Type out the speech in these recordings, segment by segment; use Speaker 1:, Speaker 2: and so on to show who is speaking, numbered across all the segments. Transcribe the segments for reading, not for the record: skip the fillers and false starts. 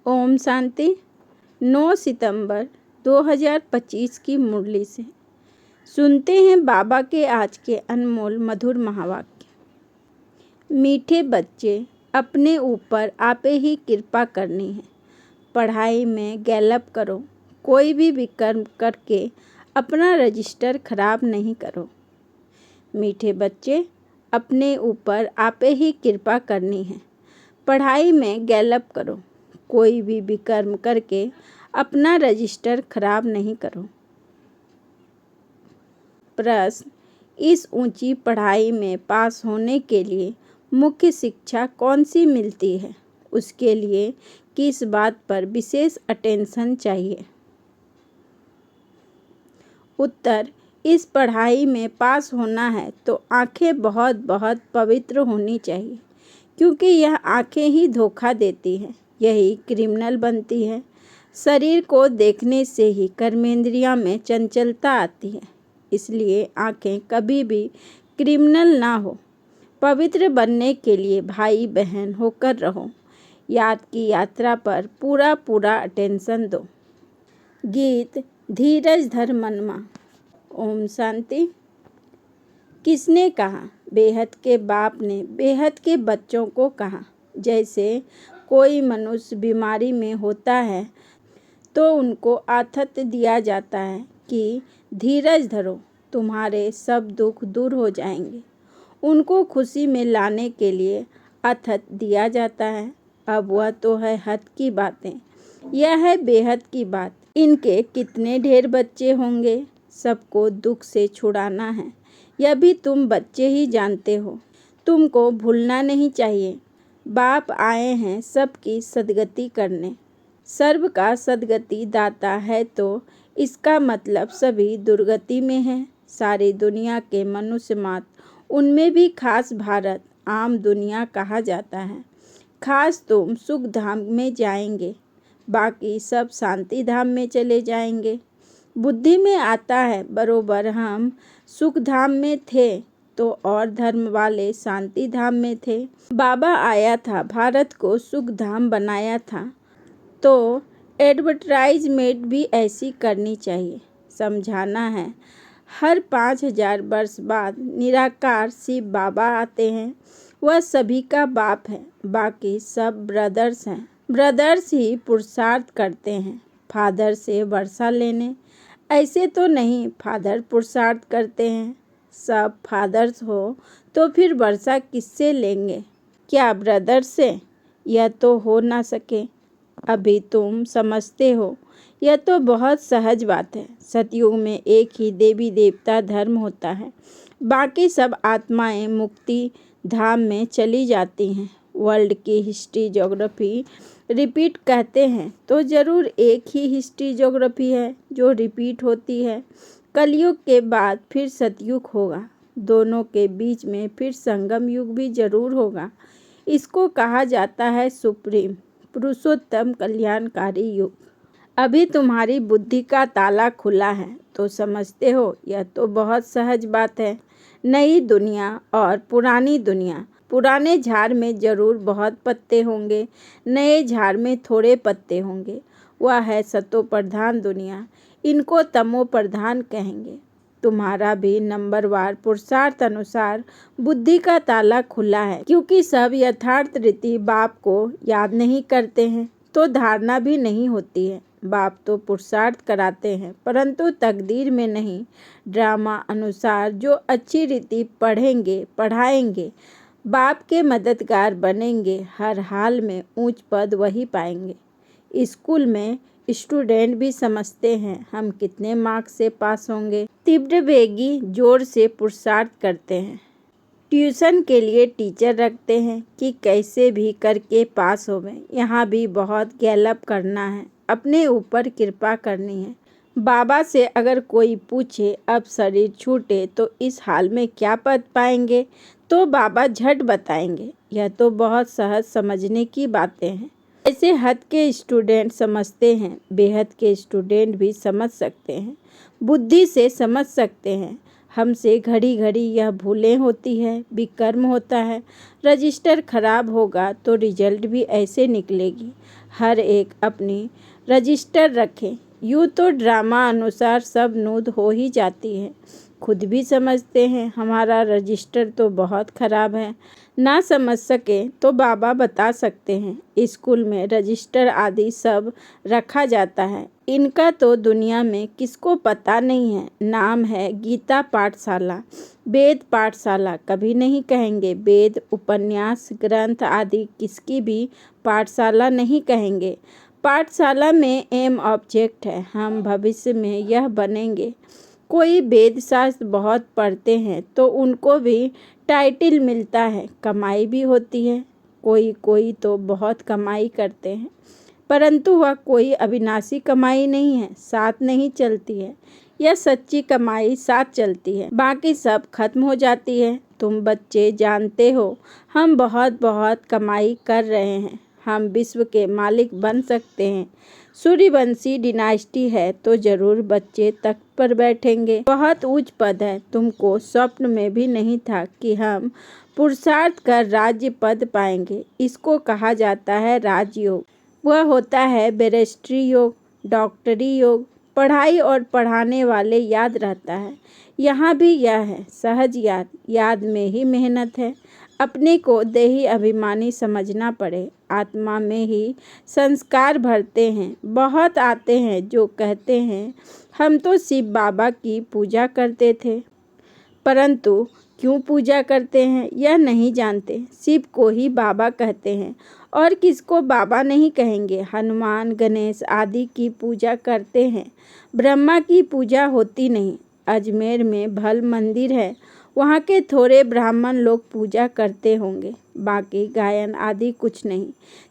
Speaker 1: ओम शांति। 9 सितंबर 2025 की मुरली से सुनते हैं बाबा के आज के अनमोल मधुर महावाक्य। मीठे बच्चे, अपने ऊपर आपे ही कृपा करनी है। पढ़ाई में गैलप करो, कोई भी विकर्म करके अपना रजिस्टर खराब नहीं करो। मीठे बच्चे, अपने ऊपर आपे ही कृपा करनी है। पढ़ाई में गैलप करो, कोई भी विकर्म करके अपना रजिस्टर खराब नहीं करो। प्रश्न: इस ऊंची पढ़ाई में पास होने के लिए मुख्य शिक्षा कौन सी मिलती है? उसके लिए किस बात पर विशेष अटेंशन चाहिए? उत्तर: इस पढ़ाई में पास होना है तो आंखें बहुत बहुत पवित्र होनी चाहिए, क्योंकि यह आंखें ही धोखा देती हैं, यही क्रिमिनल बनती है। शरीर को देखने से ही कर्मेंद्रियां में चंचलता आती है, इसलिए आंखें कभी भी क्रिमिनल ना हो। पवित्र बनने के लिए भाई बहन होकर रहो। याद की यात्रा पर पूरा पूरा अटेंशन दो। गीत धीरज धर मनमा। ओम शांति। किसने कहा? बेहद के बाप ने बेहद के बच्चों को कहा। जैसे कोई मनुष्य बीमारी में होता है तो उनको आथत दिया जाता है कि धीरज धरो, तुम्हारे सब दुख दूर हो जाएंगे। उनको खुशी में लाने के लिए आथत दिया जाता है। अब वह तो है हद की बातें, यह है बेहद की बात। इनके कितने ढेर बच्चे होंगे, सबको दुख से छुड़ाना है, यह भी तुम बच्चे ही जानते हो। तुमको भूलना नहीं चाहिए, बाप आए हैं सबकी सद्गति करने। सर्व का सद्गति दाता है तो इसका मतलब सभी दुर्गति में हैं। सारी दुनिया के मनुष्य मात्र, उनमें भी खास भारत आम दुनिया कहा जाता है। खास तुम सुख धाम में जाएंगे, बाकी सब शांति धाम में चले जाएंगे। बुद्धि में आता है बरोबर हम सुख धाम में थे तो और धर्म वाले शांति धाम में थे। बाबा आया था, भारत को सुख धाम बनाया था, तो एडवर्टाइजमेंट भी ऐसी करनी चाहिए। समझाना है, हर 5000 वर्ष बाद निराकार शिव बाबा आते हैं। वह सभी का बाप है, बाकी सब ब्रदर्स हैं। ब्रदर्स ही पुरुषार्थ करते हैं फादर से वर्षा लेने। ऐसे तो नहीं फादर पुरुषार्थ करते हैं। सब फादर्स हो तो फिर वर्षा किससे लेंगे? क्या ब्रदर्स से? यह तो हो ना सके। अभी तुम समझते हो, यह तो बहुत सहज बात है। सतयुग में एक ही देवी देवता धर्म होता है, बाकी सब आत्माएं मुक्ति धाम में चली जाती हैं। वर्ल्ड की हिस्ट्री ज्योग्राफी रिपीट कहते हैं तो ज़रूर एक ही हिस्ट्री ज्योग्राफी है जो रिपीट होती है। कलयुग के बाद फिर सतयुग होगा, दोनों के बीच में फिर संगम युग भी जरूर होगा। इसको कहा जाता है सुप्रीम पुरुषोत्तम कल्याणकारी युग। अभी तुम्हारी बुद्धि का ताला खुला है तो समझते हो, यह तो बहुत सहज बात है। नई दुनिया और पुरानी दुनिया। पुराने झाड़ में जरूर बहुत पत्ते होंगे, नए झाड़ में थोड़े पत्ते होंगे। वह है सतो प्रधान दुनिया, इनको तमो प्रधान कहेंगे। तुम्हारा भी नंबरवार पुरुषार्थ अनुसार बुद्धि का ताला खुला है, क्योंकि सब यथार्थ रीति बाप को याद नहीं करते हैं तो धारणा भी नहीं होती है। बाप तो पुरुषार्थ कराते हैं, परंतु तकदीर में नहीं, ड्रामा अनुसार जो अच्छी रीति पढ़ेंगे पढ़ाएंगे, बाप के मददगार बनेंगे, हर हाल में ऊंच पद वही पाएंगे। स्कूल में स्टूडेंट भी समझते हैं हम कितने मार्क्स से पास होंगे। तीव्र वेगी जोर से पुरुषार्थ करते हैं। ट्यूशन के लिए टीचर रखते हैं कि कैसे भी करके पास होवे। यहाँ भी बहुत गैलप करना है, अपने ऊपर कृपा करनी है। बाबा से अगर कोई पूछे अब शरीर छूटे तो इस हाल में क्या पद पाएंगे, तो बाबा झट बताएंगे। यह तो बहुत सहज समझने की बातें हैं। ऐसे हद के स्टूडेंट समझते हैं, बेहद के स्टूडेंट भी समझ सकते हैं, बुद्धि से समझ सकते हैं। हमसे घड़ी घड़ी यह भूलें होती है, विकर्म होता है। रजिस्टर खराब होगा तो रिजल्ट भी ऐसे निकलेगी। हर एक अपनी रजिस्टर रखें। यूँ तो ड्रामा अनुसार सब नोट हो ही जाती है। खुद भी समझते हैं हमारा रजिस्टर तो बहुत खराब है। ना समझ सके तो बाबा बता सकते हैं। स्कूल में रजिस्टर आदि सब रखा जाता है। इनका तो दुनिया में किसको पता नहीं है। नाम है गीता पाठशाला, वेद पाठशाला कभी नहीं कहेंगे। वेद, उपन्यास, ग्रंथ आदि किसकी भी पाठशाला नहीं कहेंगे। पाठशाला में एम ऑब्जेक्ट है, हम भविष्य में यह बनेंगे। कोई वेद शास्त्र बहुत पढ़ते हैं तो उनको भी टाइटल मिलता है, कमाई भी होती है। कोई कोई तो बहुत कमाई करते हैं, परंतु वह कोई अविनाशी कमाई नहीं है, साथ नहीं चलती है। यह सच्ची कमाई साथ चलती है, बाकी सब खत्म हो जाती है। तुम बच्चे जानते हो हम बहुत बहुत कमाई कर रहे हैं। हम विश्व के मालिक बन सकते हैं। सूर्यवंशी डिनास्टी है तो जरूर बच्चे तख्त पर बैठेंगे। बहुत ऊंच पद है। तुमको स्वप्न में भी नहीं था कि हम पुरुषार्थ कर राज्य पद पाएंगे। इसको कहा जाता है राजयोग। वह होता है बैरिस्ट्री योग, डॉक्टरी योग। पढ़ाई और पढ़ाने वाले याद रहता है। यहाँ भी यह है सहज याद, याद में ही मेहनत है। अपने को देही अभिमानी समझना पड़े। आत्मा में ही संस्कार भरते हैं। बहुत आते हैं जो कहते हैं हम तो शिव बाबा की पूजा करते थे, परंतु क्यों पूजा करते हैं यह नहीं जानते। शिव को ही बाबा कहते हैं और किसको बाबा नहीं कहेंगे। हनुमान, गणेश आदि की पूजा करते हैं। ब्रह्मा की पूजा होती नहीं। अजमेर में भल मंदिर है, वहाँ के थोड़े ब्राह्मण लोग पूजा करते होंगे, बाकी गायन आदि कुछ नहीं।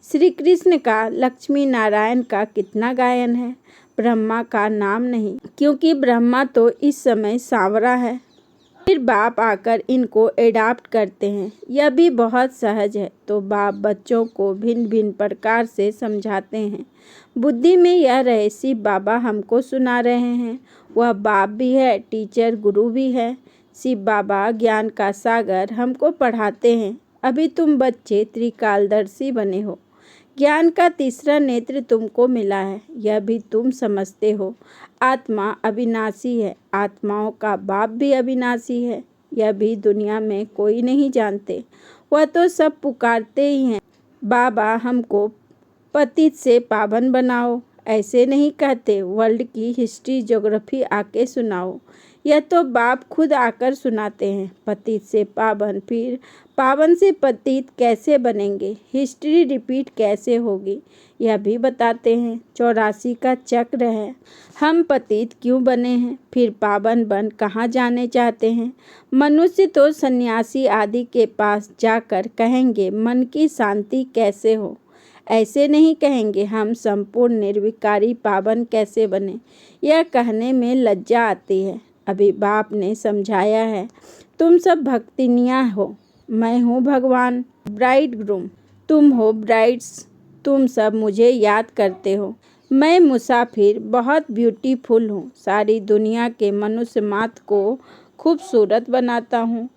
Speaker 1: श्री कृष्ण का, लक्ष्मी नारायण का कितना गायन है, ब्रह्मा का नाम नहीं, क्योंकि ब्रह्मा तो इस समय सांवरा है। फिर बाप आकर इनको एडाप्ट करते हैं। यह भी बहुत सहज है। तो बाप बच्चों को भिन्न भिन्न प्रकार से समझाते हैं। बुद्धि में यह रहे शिव बाबा हमको सुना रहे हैं। वह बाप भी है, टीचर गुरु भी है। शिव बाबा ज्ञान का सागर हमको पढ़ाते हैं। अभी तुम बच्चे त्रिकालदर्शी बने हो। ज्ञान का तीसरा नेत्र तुमको मिला है, यह भी तुम समझते हो। आत्मा अविनाशी है, आत्माओं का बाप भी अविनाशी है, यह भी दुनिया में कोई नहीं जानते। वह तो सब पुकारते ही हैं, बाबा हमको पतित से पावन बनाओ। ऐसे नहीं कहते, वर्ल्ड की हिस्ट्री ज्योग्राफी आके सुनाओ। यह तो बाप खुद आकर सुनाते हैं। पतित से पावन, फिर पावन से पतित कैसे बनेंगे, हिस्ट्री रिपीट कैसे होगी, यह भी बताते हैं। 84 का चक्र है। हम पतित क्यों बने हैं, फिर पावन बन कहाँ जाने चाहते हैं। मनुष्य तो सन्यासी आदि के पास जाकर कहेंगे मन की शांति कैसे हो। ऐसे नहीं कहेंगे हम संपूर्ण निर्विकारी पावन कैसे बने। यह कहने में लज्जा आती है। अभी बाप ने समझाया है, तुम सब भक्तिनियाँ हो, मैं हूँ भगवान ब्राइड ग्रूम, तुम हो ब्राइड्स। तुम सब मुझे याद करते हो। मैं मुसाफिर बहुत ब्यूटीफुल हूँ। सारी दुनिया के मनुष्य मात्र को खूबसूरत बनाता हूँ।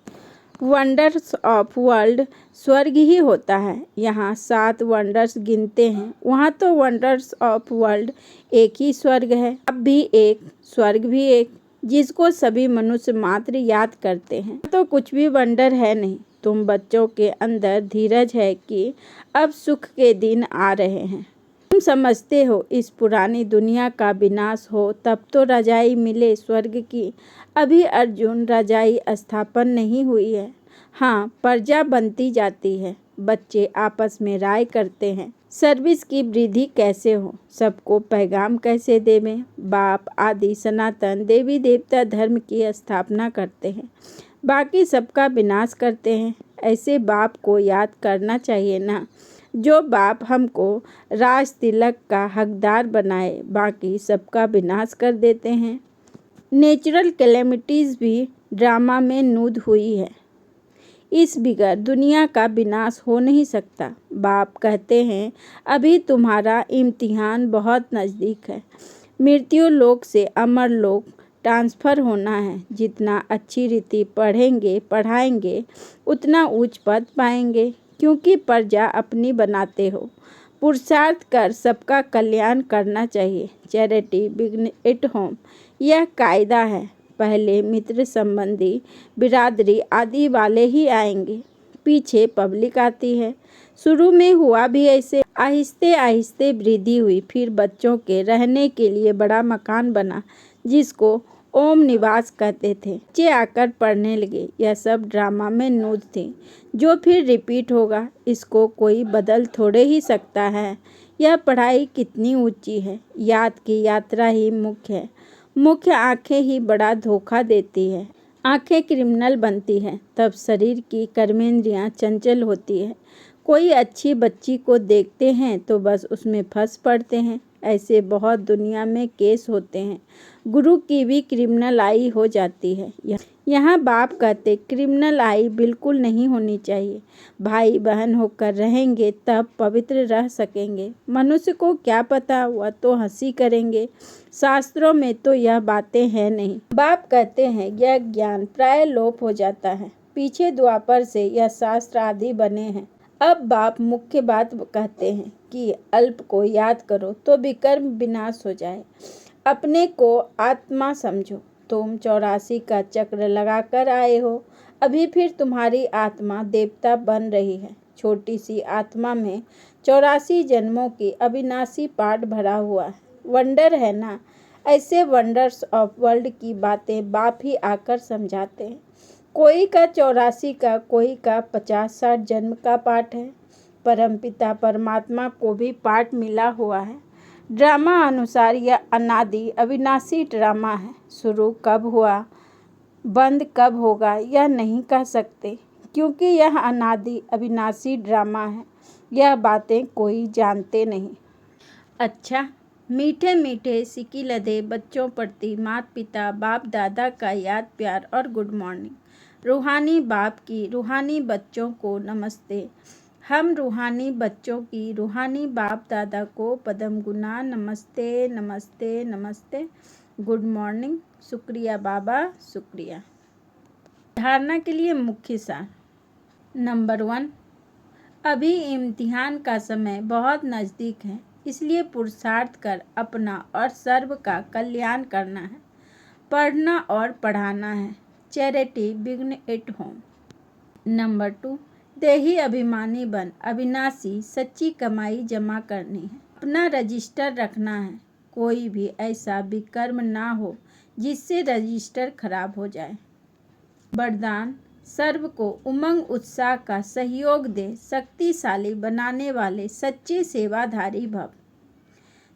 Speaker 1: वंडर्स ऑफ वर्ल्ड स्वर्ग ही होता है। यहाँ 7 वंडर्स गिनते हैं, वहाँ तो वंडर्स ऑफ वर्ल्ड एक ही स्वर्ग है। अब भी एक, स्वर्ग भी एक, जिसको सभी मनुष्य मात्र याद करते हैं। तो कुछ भी वंडर है नहीं। तुम बच्चों के अंदर धीरज है कि अब सुख के दिन आ रहे हैं। तुम समझते हो इस पुरानी दुनिया का विनाश हो तब तो रजाई मिले स्वर्ग की। अभी अर्जुन रजाई स्थापन नहीं हुई है। हाँ, प्रजा बनती जाती है। बच्चे आपस में राय करते हैं सर्विस की वृद्धि कैसे हो, सबको पैगाम कैसे देवें। बाप आदि सनातन देवी देवता धर्म की स्थापना करते हैं, बाकी सबका विनाश करते हैं। ऐसे बाप को याद करना चाहिए ना, जो बाप हमको राज तिलक का हकदार बनाए, बाकी सबका विनाश कर देते हैं। नेचुरल कैलेमिटीज़ भी ड्रामा में नूद हुई है। इस बिगर दुनिया का विनाश हो नहीं सकता। बाप कहते हैं अभी तुम्हारा इम्तिहान बहुत नज़दीक है। मृत्यु लोक से अमर लोक ट्रांसफ़र होना है। जितना अच्छी रीति पढ़ेंगे पढ़ाएंगे उतना उच्च पद पाएंगे, क्योंकि प्रजा अपनी बनाते हो। पुरुषार्थ कर सबका कल्याण करना चाहिए। चैरिटी बिगिन एट होम, यह कायदा है। पहले मित्र संबंधी बिरादरी आदि वाले ही आएंगे, पीछे पब्लिक आती है। शुरू में हुआ भी ऐसे, आहिस्ते आहिस्ते वृद्धि हुई। फिर बच्चों के रहने के लिए बड़ा मकान बना जिसको ओम निवास कहते थे। बच्चे आकर पढ़ने लगे। यह सब ड्रामा में नूद थी जो फिर रिपीट होगा। इसको कोई बदल थोड़े ही सकता है। यह पढ़ाई कितनी ऊंची है। याद की यात्रा ही मुख्य है। मुख्य आंखें ही बड़ा धोखा देती है। आंखें क्रिमिनल बनती है तब शरीर की कर्मेंद्रियां चंचल होती है। कोई अच्छी बच्ची को देखते हैं तो बस उसमें फंस पड़ते हैं। ऐसे बहुत दुनिया में केस होते हैं। गुरु की भी क्रिमिनल आई हो जाती है। यहाँ बाप कहते क्रिमिनल आई बिल्कुल नहीं होनी चाहिए। भाई बहन होकर रहेंगे तब पवित्र रह सकेंगे। मनुष्य को क्या पता, वह तो हंसी करेंगे। शास्त्रों में तो यह बातें हैं नहीं। बाप कहते हैं यह ज्ञान प्राय लोप हो जाता है। पीछे द्वापर से यह शास्त्र आदि बने हैं। अब बाप मुख्य बात कहते हैं कि अल्प को याद करो तो विकर्म विनाश हो जाए। अपने को आत्मा समझो। तुम 84 का चक्र लगाकर आए हो। अभी फिर तुम्हारी आत्मा देवता बन रही है। छोटी सी आत्मा में 84 जन्मों की अविनाशी पाठ भरा हुआ है। वंडर है ना। ऐसे वंडर्स ऑफ वर्ल्ड की बातें बाप ही आकर समझाते हैं। कोई का 84 का, कोई का 50-60 जन्म का पाठ है। परमपिता परमात्मा को भी पाठ मिला हुआ है। ड्रामा अनुसार यह अनादि अविनाशी ड्रामा है। शुरू कब हुआ, बंद कब होगा, यह नहीं कह सकते, क्योंकि यह अनादि अविनाशी ड्रामा है। यह बातें कोई जानते नहीं। अच्छा, मीठे मीठे सिकी लदे बच्चों प्रति माता पिता बाप दादा का याद प्यार और गुड मॉर्निंग। रूहानी बाप की रूहानी बच्चों को नमस्ते। हम रूहानी बच्चों की रूहानी बाप दादा को पदम गुना नमस्ते नमस्ते नमस्ते। Good morning. शुक्रिया बाबा, शुक्रिया। धारणा के लिए मुख्य सार। नंबर 1, अभी इम्तिहान का समय बहुत नज़दीक है, इसलिए पुरुषार्थ कर अपना और सर्व का कल्याण करना है। पढ़ना और पढ़ाना है। Charity begin at home. Number 2, देही अभिमानी बन अविनाशी सच्ची कमाई जमा करनी है। अपना रजिस्टर रखना है। कोई भी ऐसा विकर्म ना हो जिससे रजिस्टर खराब हो जाए। वरदान, सर्व को उमंग उत्साह का सहयोग दे शक्तिशाली बनाने वाले सच्चे सेवाधारी भव।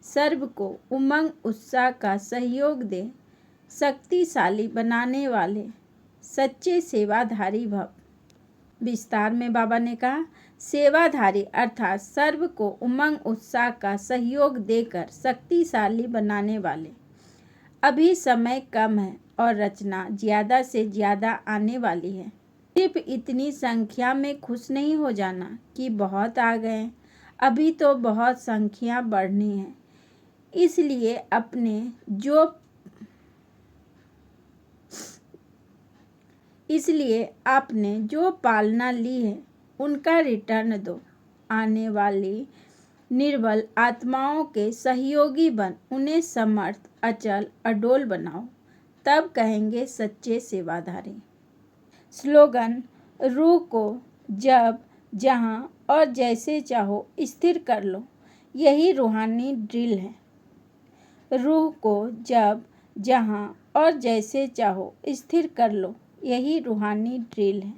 Speaker 1: सर्व को उमंग उत्साह का सहयोग दे शक्तिशाली बनाने वाले सच्चे सेवाधारी भव। विस्तार में बाबा ने कहा, सेवाधारी अर्थात सर्व को उमंग उत्साह का सहयोग देकर शक्तिशाली बनाने वाले। अभी समय कम है और रचना ज़्यादा से ज़्यादा आने वाली है। सिर्फ इतनी संख्या में खुश नहीं हो जाना कि बहुत आ गए। अभी तो बहुत संख्या बढ़नी है। इसलिए आपने जो पालना ली है उनका रिटर्न दो। आने वाली निर्बल आत्माओं के सहयोगी बन उन्हें समर्थ, अचल, अडोल बनाओ। तब कहेंगे सच्चे सेवाधारी। स्लोगन, रूह को जब, जहाँ और जैसे चाहो स्थिर कर लो। यही रूहानी ड्रिल है। रूह को जब, जहाँ और जैसे चाहो स्थिर कर लो। यही रूहानी ड्रिल है।